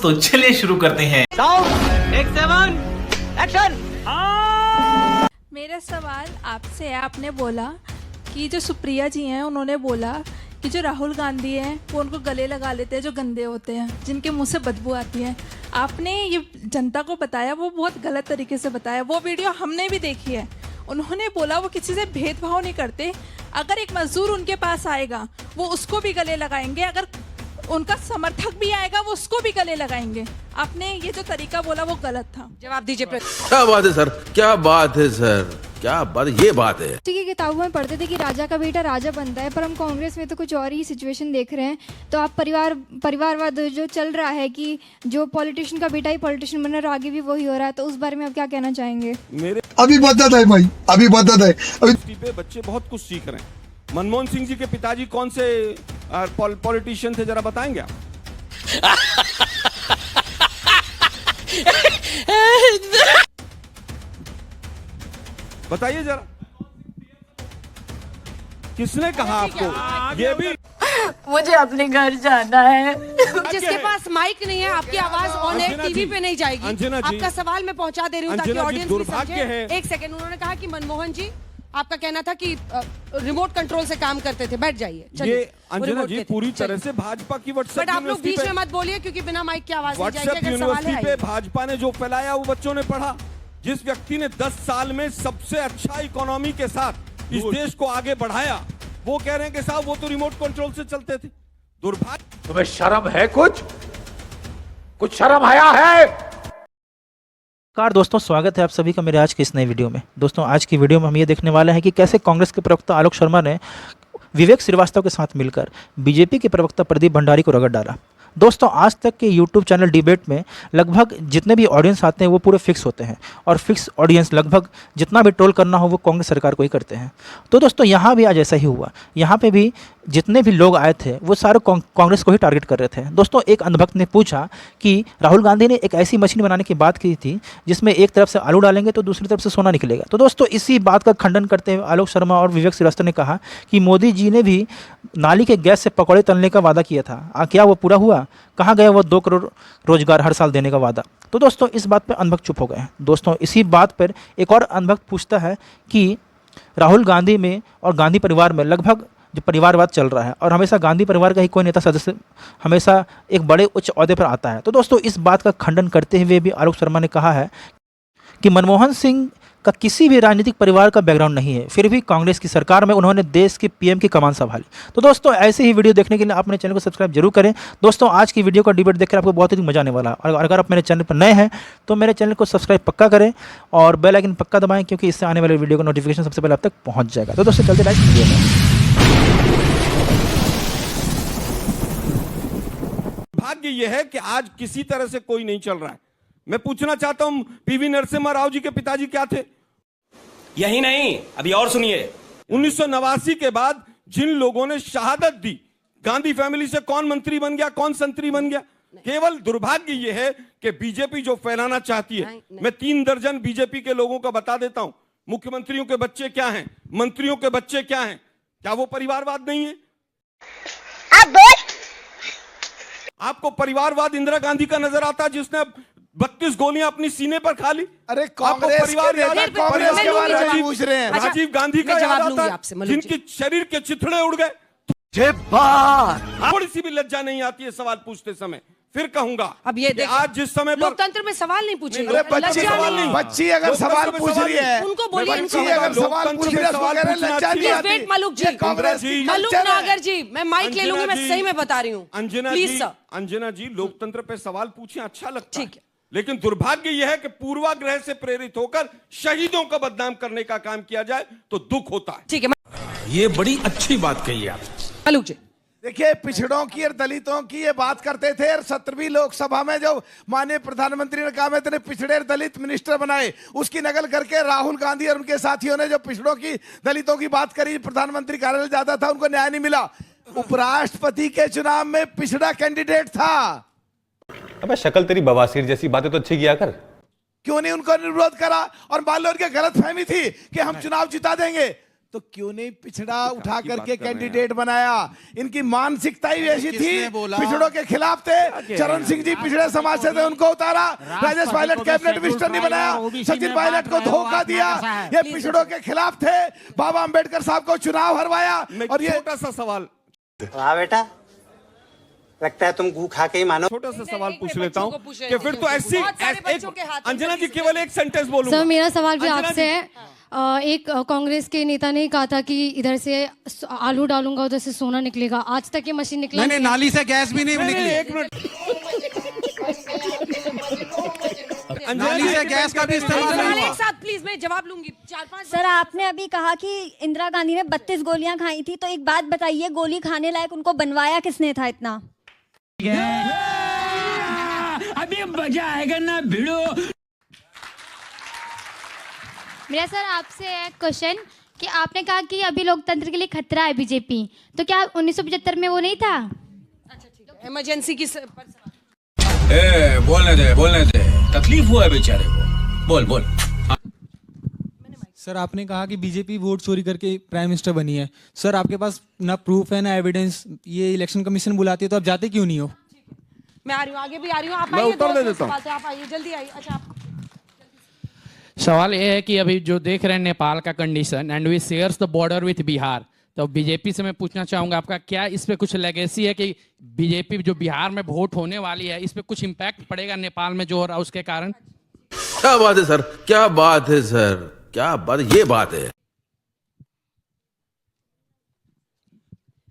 तो चलिए शुरू करते हैं। एक 7 एक्शन। मेरा सवाल आपसे है, आपने बोला कि जो सुप्रिया जी हैं उन्होंने बोला कि जो राहुल गांधी हैं वो उनको गले लगा लेते हैं जो गंदे होते हैं, जिनके मुंह से बदबू आती है। आपने ये जनता को बताया, वो बहुत गलत तरीके से बताया। वो वीडियो हमने भी देखी है। उन्होंने बोला वो किसी से भेदभाव नहीं करते। अगर एक मजदूर उनके पास आएगा वो उसको भी गले लगाएंगे, अगर उनका समर्थक भी आएगा वो उसको भी गले लगाएंगे। आपने ये जो तरीका बोला वो गलत था। जवाब दीजिए। क्या बात है सर, क्या बात है सर, क्या बात, ये बात है। की किताबों में पढ़ते थे कि राजा का बेटा राजा बनता है, पर हम कांग्रेस में तो कुछ और ही सिचुएशन देख रहे हैं। तो आप परिवारवाद जो चल रहा है कि जो पॉलिटिशियन का बेटा ही पॉलिटिशियन बन रहा है और आगे भी वही हो रहा है, तो उस बारे में आप क्या कहना चाहेंगे? मेरे अभी बदत है भाई, अभी बदत है। पे बच्चे बहुत कुछ सीख रहे हैं। मनमोहन सिंह जी के पिताजी कौन से पॉलिटिशियन थे, जरा बताएंगे आप? बताइए जरा, किसने कहा आपको? ये भी मुझे अपने घर जाना है। जिसके पास माइक नहीं है, आपकी आवाज ऑन है, टीवी पे नहीं जाएगी। अंजना जी, आपका सवाल मैं पहुंचा दे रही हूँ ताकि ऑडियंस भी दुर्भाग्य समझे। है। एक सेकंड, उन्होंने कहा कि मनमोहन जी आपका कहना था कि रिमोट कंट्रोल से काम करते थे। बैठ जाइए। ये अंजना जी पूरी तरह से भाजपा की व्हाट्सएप बट आप लोग बीच में मत बोलिए क्योंकि बिना माइक की आवाज नहीं जाएगी। अगर सवाल है पे भाजपा ने जो फैलाया वो बच्चों ने पढ़ा। जिस व्यक्ति ने 10 साल में सबसे अच्छा इकोनॉमी के साथ इस देश को आगे बढ़ाया, वो कह रहे हैं कि साहब वो तो रिमोट कंट्रोल से चलते थे। दुर्भाग्य। तुम्हें शर्म है? कुछ शर्म आया है? नमस्कार दोस्तों, स्वागत है आप सभी का मेरे आज की इस नई वीडियो में। दोस्तों आज की वीडियो में हम ये देखने वाले हैं कि कैसे कांग्रेस के प्रवक्ता आलोक शर्मा ने विवेक श्रीवास्तव के साथ मिलकर बीजेपी के प्रवक्ता प्रदीप भंडारी को रगड़ डाला। दोस्तों आज तक के यूट्यूब चैनल डिबेट में लगभग जितने भी ऑडियंस आते हैं वो पूरे फिक्स होते हैं और फिक्स ऑडियंस लगभग जितना भी ट्रोल करना हो वो कांग्रेस सरकार को ही करते हैं। तो दोस्तों यहाँ भी आज ऐसा ही हुआ। यहाँ पे भी जितने भी लोग आए थे वो सारे कांग्रेस को ही टारगेट कर रहे थे। दोस्तों एक अंधभक्त ने पूछा कि राहुल गांधी ने एक ऐसी मशीन बनाने की बात की थी जिसमें एक तरफ से आलू डालेंगे तो दूसरी तरफ से सोना निकलेगा। तो दोस्तों इसी बात का खंडन करते हुए आलोक शर्मा और विवेक श्रीवास्तव ने कहा कि मोदी जी ने भी नाली के गैस से पकौड़े तलने का वादा किया था, क्या वो पूरा हुआ? कहाँ गया वो 2 करोड़ रोजगार हर साल देने का वादा? तो दोस्तों इस बात पर अंधभक्त चुप हो गए। दोस्तों इसी बात पर एक और अंधभक्त पूछता है कि राहुल गांधी में और गांधी परिवार में लगभग जो परिवारवाद चल रहा है और हमेशा गांधी परिवार का ही कोई नेता सदस्य हमेशा एक बड़े उच्च ओहदे पर आता है। तो दोस्तों इस बात का खंडन करते हुए भी आलोक शर्मा ने कहा है कि मनमोहन सिंह का किसी भी राजनीतिक परिवार का बैकग्राउंड नहीं है, फिर भी कांग्रेस की सरकार में उन्होंने देश के पीएम की कमान संभाली। तो दोस्तों ऐसे ही वीडियो देखने के लिए आप मेरे चैनल को सब्सक्राइब जरूर करें। दोस्तों आज की वीडियो का डिबेट देखकर आपको बहुत ही मजा आने वाला है। और अगर आप मेरे चैनल पर नए हैं तो मेरे चैनल को सब्सक्राइब पक्का करें और बेल आइकन पक्का दबाएं, क्योंकि इससे आने वाले वीडियो का नोटिफिकेशन सबसे पहले आप तक पहुँच जाएगा। तो दोस्तों चलते लाइक वीडियो में। भाग्य यह है कि आज किसी तरह से कोई नहीं चल रहा है। मैं पूछना चाहता हूं पीवी नरसिम्हा राव जी के पिताजी क्या थे? यही नहीं, अभी और सुनिए। 1989 के बाद जिन लोगों ने शहादत दी, गांधी फैमिली से कौन मंत्री बन गया, कौन संतरी बन गया? केवल दुर्भाग्य यह है कि बीजेपी जो फैलाना चाहती है, मैं 3 दर्जन बीजेपी के लोगों का बता देता हूं। मुख्यमंत्रियों के बच्चे क्या हैं, मंत्रियों के बच्चे क्या हैं, क्या वो परिवारवाद नहीं है? आपको परिवारवाद इंदिरा गांधी का नजर आता है जिसने 32 गोलियां अपनी सीने पर खा ली? अरे कांग्रेस के बारे में पूछ रहे हैं। राजीव गांधी का याद आता है जिनके शरीर के चिथड़े उड़ गए। थोड़ी सी भी लज्जा नहीं आती है सवाल पूछते समय। फिर कहूंगा अब ये आज जिस समय लोकतंत्र में सवाल नहीं पूछेंगे। बच्ची अगर सवाल पूछ रही है उनको बोलिए, अगर सवाल पूछ रही है लज्जा नहीं आती। मलुक जी, कांग्रेस मलुक नागर जी, मैं माइक ले लूंगी, मैं सही में बता रही हूँ। अंजना जी लोकतंत्र पे सवाल पूछे अच्छा लगता है, ठीक है, लेकिन दुर्भाग्य यह है कि पूर्वाग्रह से प्रेरित होकर शहीदों का बदनाम करने का काम किया जाए तो दुख होता है। ठीक है, ये बड़ी अच्छी बात कही आप। मलुक जी देखिए, पिछड़ों की और दलितों की ये बात करते थे और 17वीं लोकसभा में जो माननीय प्रधानमंत्री ने कहा मैं तेरे पिछड़े दलित मिनिस्टर बनाए, उसकी नकल करके राहुल गांधी और उनके साथियों ने जो पिछड़ों की दलितों की बात करी, प्रधानमंत्री कार्यालय जाता था उनको न्याय नहीं मिला। उपराष्ट्रपति के चुनाव में पिछड़ा कैंडिडेट था। अबे शक्ल तेरी बवासीर जैसी बातें तो अच्छी किया कर। क्यों नहीं उनको अनुरोध करा? और मान लो उनकी गलत फहमी थी कि हम चुनाव जिता देंगे, तो क्यों नहीं पिछड़ा उठा करके कैंडिडेट बनाया? इनकी मानसिकता ही ऐसी थी, पिछड़ों के खिलाफ थे। चरण सिंह जी पिछड़े समाज से थे, उनको उतारा। राजेश पायलट कैबिनेट मिनिस्टर नहीं बनाया, सचिन पायलट को धोखा दिया। ये पिछड़ों के खिलाफ थे। बाबा अंबेडकर साहब को चुनाव हरवाया। और ये छोटा सा सवाल, वाह बेटा, लगता है तुम गू खा के ही मानो। छोटा सा सवाल पूछ लेता हूँ कि फिर तो ऐसी अंजना जी केवल एक सेंटेंस बोलूंगा। सर मेरा सवाल भी आपसे है। एक कांग्रेस के नेता ने कहा था कि इधर से आलू डालूंगा उधर से सोना निकलेगा। आज तक ये मशीन निकला नहीं, नाली से गैस भी नहीं निकली। एक मिनट, नाली से गैस का भी इस्तेमाल नहीं हुआ। एक साथ प्लीज, मैं जवाब लूंगी। 4-5 सर आपने अभी कहा कि इंदिरा गांधी ने 32 गोलियां खाई थी, तो एक बात बताइए, गोली खाने लायक उनको बनवाया किसने था इतना? अभी मजा आएगा ना भिड़ो। मेरा सर आपसे एक क्वेश्चन कि आपने कहा कि अभी लोकतंत्र के लिए खतरा है बीजेपी, तो क्या 1975 में वो नहीं था? अच्छा ठीक है, इमरजेंसी की बोलने दे, तकलीफ हुआ है बेचारे को। बोल। सर आपने कहा कि बीजेपी वोट चोरी करके प्राइम मिनिस्टर बनी है। सर आपके पास ना प्रूफ है ना एविडेंस। ये इलेक्शन कमीशन बुलाती है तो आप जाते क्यों नहीं हो? मैं आ रही हूँ, आगे भी आ रही हूँ। आप मैं आइए, उत्तर दे दो देता हूँ। सवाल थे, आप आइए, जल्दी आइए। अच्छा सवाल ये है कि अभी जो देख रहे हैं नेपाल का condition and we shares the border with Bihar, तो बीजेपी से मैं पूछना चाहूंगा आपका क्या इस पे कुछ लेगेसी है कि बीजेपी जो बिहार में वोट होने वाली है इस पे कुछ इम्पैक्ट पड़ेगा नेपाल में जो हो रहा है उसके कारण? क्या बात है सर, क्या बात है सर, क्या बात, ये बात है।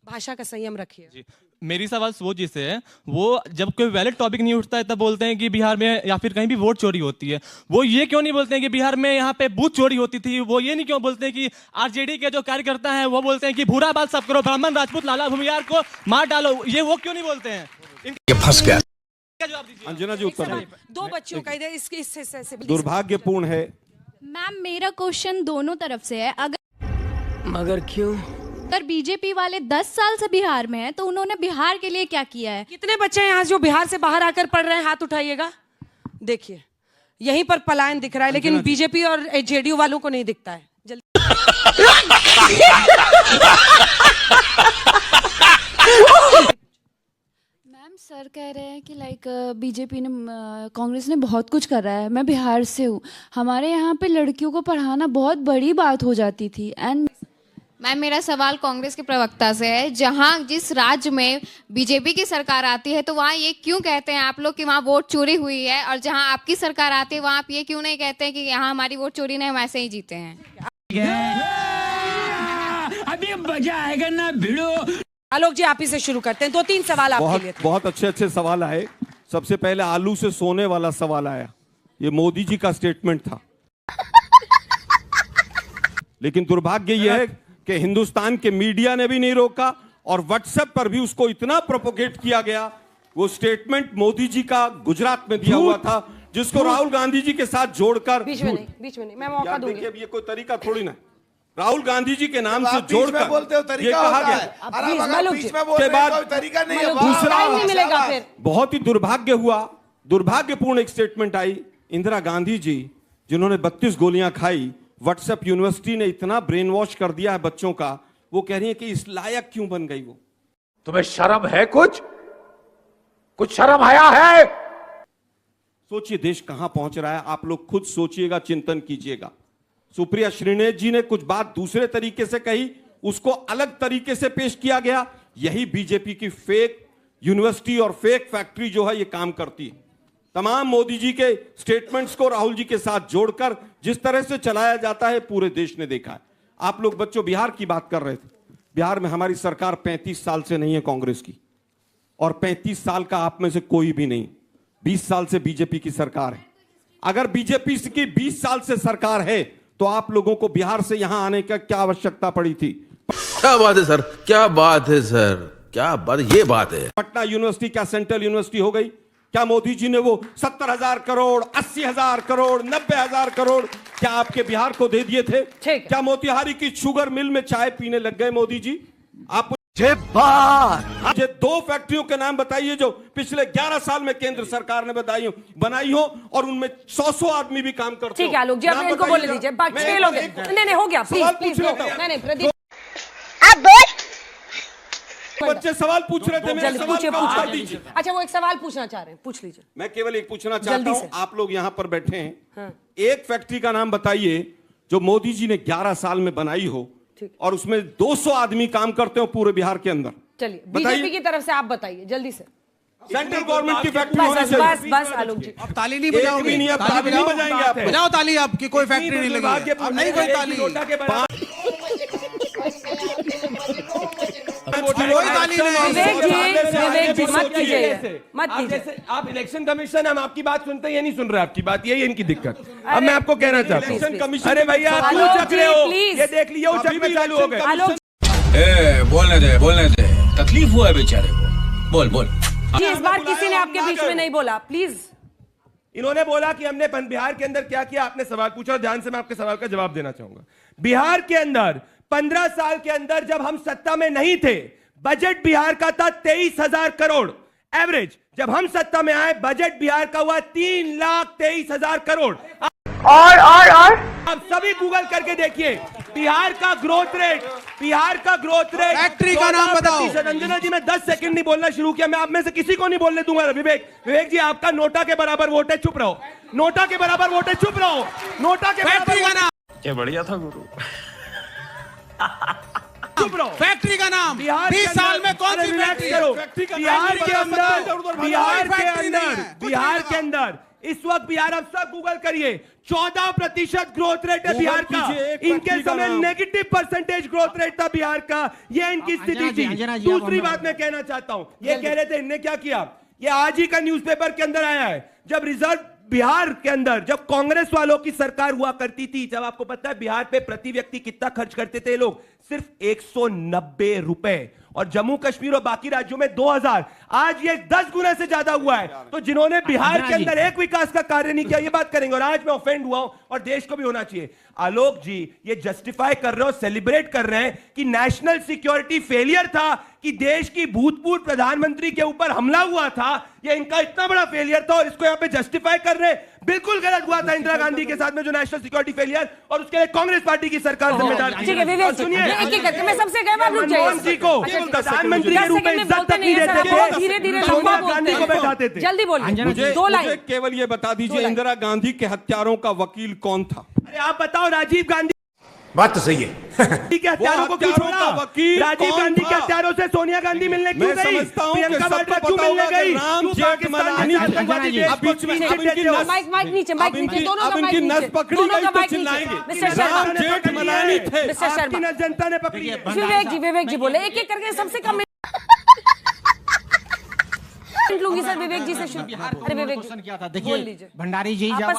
भाषा का संयम रखिए। मेरी सवाल वो जिससे है, वो जब कोई वैलिड टॉपिक नहीं उठता है तब बोलते हैं कि बिहार में या फिर कहीं भी वोट चोरी होती है। वो ये क्यों नहीं बोलते हैं कि बिहार में यहाँ पे बूथ चोरी होती थी? वो ये नहीं क्यों बोलते हैं कि आरजेडी के जो कार्यकर्ता हैं वो बोलते हैं कि भूरा बात सब करो, ब्राह्मण राजपूत लाला भूमियार को मार डालो? ये वो क्यों नहीं बोलते हैं? ये फंस गया। जवाब दीजिए। अंजना जी उत्तर दें। दो बच्चियों का इधर इस हिस्से से दुर्भाग्यपूर्ण है। मैम मेरा क्वेश्चन दोनों तरफ से है। मगर क्यों? अगर बीजेपी वाले 10 साल से बिहार में हैं, तो उन्होंने बिहार के लिए क्या किया है? कितने बच्चे हैं यहाँ जो बिहार से बाहर आकर पढ़ रहे हैं? हाथ उठाइएगा। देखिए यहीं पर पलायन दिख रहा है, लेकिन बीजेपी और जेडीयू वालों को नहीं दिखता है। जल्दी मैम सर कह रहे हैं कि लाइक बीजेपी ने कांग्रेस ने बहुत कुछ कर रहा है। मैं बिहार से हूँ, हमारे यहाँ पे लड़कियों को पढ़ाना बहुत बड़ी बात हो जाती थी। एंड मैम मेरा सवाल कांग्रेस के प्रवक्ता से है, जहां जिस राज्य में बीजेपी की सरकार आती है तो वहां ये क्यों कहते हैं आप लोग कि वहां वोट चोरी हुई है, और जहां आपकी सरकार आती है वहां आप ये क्यों नहीं कहते हैं कि यहाँ हमारी वोट चोरी नहीं, हम ऐसे ही जीते हैं? अभी मजा आएगा ना भिड़ो। आलोक जी आप ही से शुरू करते हैं। 2-3 सवाल आपके लिए थे। बहुत अच्छे सवाल आए। सबसे पहले आलू से सोने वाला सवाल आया। ये मोदी जी का स्टेटमेंट था, लेकिन दुर्भाग्य यह है कि हिंदुस्तान के मीडिया ने भी नहीं रोका और व्हाट्सएप पर भी उसको इतना प्रोपोगेट किया गया। वो स्टेटमेंट मोदी जी का गुजरात में दिया हुआ था, जिसको राहुल गांधी जी के साथ जोड़कर बीच में नहीं, मैं मौका दूंगी। देखिए, अब ये कोई तरीका थोड़ी ना, राहुल गांधी जी के नाम से जोड़कर बोलते हो तरीका ये कहा होता गया है। अरे अगर बीच में बोल के रहे हो, बाद कोई तरीका नहीं है। दूसरा नहीं मिलेगा फिर। बहुत ही दुर्भाग्य हुआ, दुर्भाग्यपूर्ण एक स्टेटमेंट आई। इंदिरा गांधी जी जिन्होंने 32 गोलियां खाई, व्हाट्सएप यूनिवर्सिटी ने इतना ब्रेन वॉश कर दिया है बच्चों का, वो कह रही है कि इस लायक क्यों बन गई वो? तुम्हें शर्म है? कुछ शर्म आया है? सोचिए देश कहां पहुंच रहा है। आप लोग खुद सोचिएगा, चिंतन कीजिएगा। सुप्रिया श्रीनेत जी ने कुछ बात दूसरे तरीके से कही, उसको अलग तरीके से पेश किया गया। यही बीजेपी की फेक यूनिवर्सिटी और फेक फैक्ट्री जो है ये काम करती है। तमाम मोदी जी के स्टेटमेंट्स को राहुल जी के साथ जोड़कर जिस तरह से चलाया जाता है पूरे देश ने देखा है। आप लोग बच्चों बिहार की बात कर रहे थे। बिहार में हमारी सरकार 35 साल से नहीं है कांग्रेस की, और 35 साल का आप में से कोई भी नहीं। 20 साल से बीजेपी की सरकार है। अगर बीजेपी की 20 साल से सरकार है तो आप लोगों को बिहार से यहां आने का क्या आवश्यकता पड़ी थी? क्या बात है सर, क्या बात है सर, क्या बात, ये बात है। पटना यूनिवर्सिटी क्या सेंट्रल यूनिवर्सिटी हो गई? क्या मोदी जी ने वो 70,000 करोड़, 80,000 करोड़, 90,000 करोड़ क्या आपके बिहार को दे दिए थे? क्या मोतिहारी की शुगर मिल में चाय पीने लग गए मोदी जी? आप मुझे 2 फैक्ट्रियों के नाम बताइए जो पिछले 11 साल में केंद्र सरकार ने बनाई हो और उनमें 100 आदमी भी काम करते हो। ठीक है आलोक जी, अब इनको बोलने दीजिए। 6 लोग नहीं हो गया, प्लीज नहीं प्रदीप बच्चे सवाल पूछ रहे थे, मेरे सवाल का उत्तर दीजिए। अच्छा, वो एक सवाल पूछना चाह रहे हैं, पूछ लीजिए। मैं केवल एक पूछना चाहता हूं, आप लोग यहां पर बैठे हैं, एक फैक्ट्री का नाम बताइए जो मोदी जी ने 11 साल में बनाई हो और उसमें 200 आदमी काम करते हो पूरे बिहार के अंदर। चलिए बीजेपी की तरफ से आप बताइए जल्दी से। सेंट्रल गवर्नमेंट की फैक्ट्री होनी चाहिए। बस आलोक जी, अब ताली नहीं बजाओगे? नहीं, अब ताली नहीं बजाएंगे आप। बजाओ ताली, आपकी कोई फैक्ट्री नहीं लगी, अब नहीं कोई ताली। विवेक जी मत कीजिए, मत कीजिए। आप इलेक्शन कमीशन, हम आपकी बात सुनते हैं, ये नहीं सुन रहे आपकी बात, यही इनकी दिक्कत। अब मैं आपको कहना चाहता हूँ, इलेक्शन कमीशन, अरे भैया आप उचक रहे हो, ये देख लिया उचक में चालू हो गए। बोलने दे, तकलीफ हुआ है बेचारे को। बोल इस बार किसी ने आपके बीच में नहीं बोला, प्लीज। इन्होंने बोला कि हमने बिहार के अंदर क्या किया, आपने सवाल पूछा और ध्यान से मैं आपके सवाल का जवाब देना चाहूंगा। बिहार के अंदर 15 साल के अंदर जब हम सत्ता में नहीं थे, बजट बिहार का था 23,000 करोड़ एवरेज। जब हम सत्ता में आए, बजट बिहार का हुआ 3,23,000 करोड़। और आप सभी गूगल करके देखिए बिहार का ग्रोथ रेट, फैक्ट्री का नाम बताओ। अंजना जी, मैं 10 सेकंड नहीं बोलना शुरू किया, मैं आप में से किसी को नहीं बोलने दूंगा। विवेक जी, आपका नोटा के बराबर वोट है, चुप रहो। नोटा के बराबर वोट है, चुप रहो। नोटा के बराबर, क्या बढ़िया था गुरु। चुप रहो। फैक्ट्री का नाम 20 साल में कौन सी फैक्ट्री? बिहार के अंदर इस वक्त बिहार, आप सब गूगल करिए, 14% ग्रोथ रेट है बिहार का। इनके समय नेगेटिव परसेंटेज ग्रोथ रेट था बिहार का। ये इनकी स्थिति थी। दूसरी बात मैं कहना चाहता हूं, ये कह रहे थे इनने क्या किया, ये आज ही का न्यूज़पेपर के अंदर आया है। जब रिजर्व बिहार के अंदर जब कांग्रेस वालों की सरकार हुआ करती थी, जब आपको पता है बिहार पे प्रति व्यक्ति कितना खर्च करते थे लोग, सिर्फ 190 रुपए, और जम्मू कश्मीर और बाकी राज्यों में 2000। आज ये 10 गुना से ज्यादा हुआ है। तो जिन्होंने बिहार के अंदर एक विकास का कार्य नहीं किया, ये बात करेंगे। और आज मैं ऑफेंड हुआ हूं, और देश को भी होना चाहिए। आलोक जी ये जस्टिफाई कर रहे हो, सेलिब्रेट कर रहे हैं कि नेशनल सिक्योरिटी फेलियर था, कि देश की भूतपूर्व प्रधानमंत्री के ऊपर हमला हुआ था, ये इनका इतना बड़ा फेलियर था, और इसको यहां पे जस्टिफाई कर रहे हैं। बिल्कुल गलत हुआ था इंदिरा गांधी के साथ में जो नेशनल सिक्योरिटी फेलियर, और उसके लिए कांग्रेस पार्टी की सरकार जिम्मेदार थी। ठीक है विवेक जी, एक एक करके मैं सबसे कहूं, आप रुक जाइए। मनमोहन जी को प्रधानमंत्री के रूप में इज्जत तक नहीं देते थे, धीरे-धीरे सोनिया गांधी को बैठाते थे। जल्दी बोलिए, 2 लाइन। केवल ये बता दीजिए, इंदिरा गांधी के हत्यारों का वकील कौन था? अरे आप बताओ, राजीव गांधी बात तो सही है। के हत्यारों को क्यों छोड़ा? राजीव गांधी के हत्यारों से सोनिया गांधी मिलने क्यों गई? प्रियंका वाड्रा क्यों मिलने गई? माइक नीचे, दोनों का माइक नीचे, दोनों का माइक नीचे। मिस्टर शर्मा, जनता ने पकड़ी है। विवेक जी बोले, एक एक करके सबसे कम लूंगी सर। विवेक जी से अरे विवेक जी क्या था, देखिए भंडारी जी, जब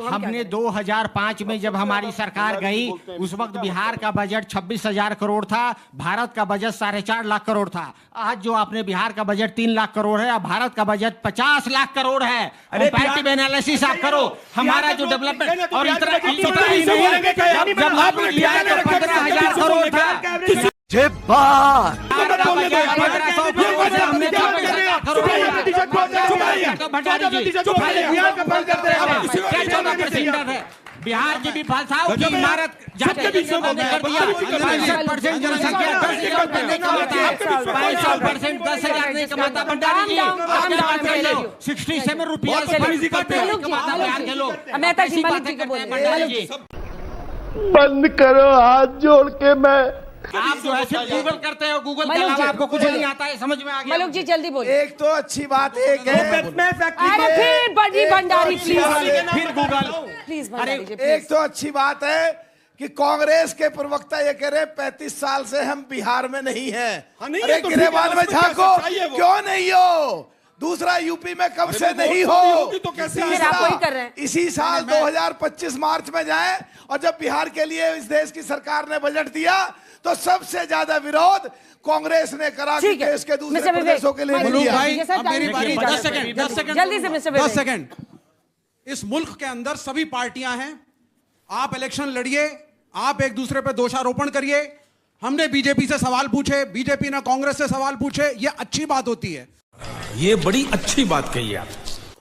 हमने 2005 में जब हमारी सरकार गई, उस वक्त बिहार का बजट 26,000 करोड़ था, भारत का बजट 4.5 लाख करोड़ था। आज जो आपने बिहार का बजट 3 लाख करोड़ है, भारत का बजट 50 लाख करोड़ है। कंपैरेटिव एनालिसिस आप करो, हमारा जो डेवलपमेंट, और इतना ही नहीं, जब आपने लिया तो 15,000 करोड़ था। बिहार की भी भाषाओं की इमारत कर दिया। 65% जनसंख्या 10,000 नहीं कमाता भंडारी जी। 67 रुपया कमाता बिहार के लोग। भंडारी जी बंद करो हाथ जोड़ के। मैं आप जो है सिर्फ गूगल करते हो, गूगल के अलावा आपको कुछ नहीं आता है, समझ में आ गया? मलुक जी जल्दी बोलिए। एक तो अच्छी बात एक है, अरे फिर बड़ी भंडारी प्लीज, फिर गूगल प्लीज। अरे एक तो अच्छी बात है कि कांग्रेस के प्रवक्ता ये कह रहे 35 साल से हम बिहार में नहीं हैं। अरे गिरेबान में झांको, क्यों नहीं हो? दूसरा यूपी में कब से नहीं हो? तो कैसे कर रहे हैं? इसी साल 2025 मार्च में जाएं, और जब बिहार के लिए इस देश की सरकार ने बजट दिया तो सबसे ज्यादा विरोध कांग्रेस ने करा कि देश के दूसरे प्रदेशों के लिए नहीं दिया। मेरी बारी 10 सेकंड जल्दी से मिस्टर 10 सेकंड। इस मुल्क के अंदर सभी पार्टियां हैं, आप इलेक्शन लड़िए, आप एक दूसरे पे दोषारोपण करिए, हमने बीजेपी से सवाल पूछे, बीजेपी ने कांग्रेस से सवाल पूछे, ये अच्छी बात होती है। ये बड़ी अच्छी बात कही आप।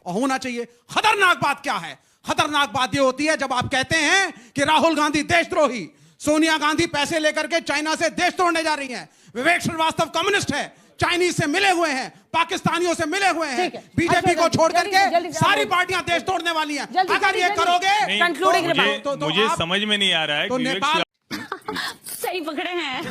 होना चाहिए। खतरनाक बात क्या है? खतरनाक बात ये होती है जब आप कहते हैं कि राहुल गांधी देशद्रोही, सोनिया गांधी पैसे लेकर के चाइना से देश तोड़ने जा रही हैं, विवेक श्रीवास्तव कम्युनिस्ट है, चाइनीज से मिले हुए हैं, पाकिस्तानियों से मिले हुए हैं, बीजेपी को छोड़ करके सारी पार्टियां देश तोड़ने वाली हैं। अगर ये करोगे मुझे समझ में नहीं आ रहा है तो नेपाल सही पकड़े हैं।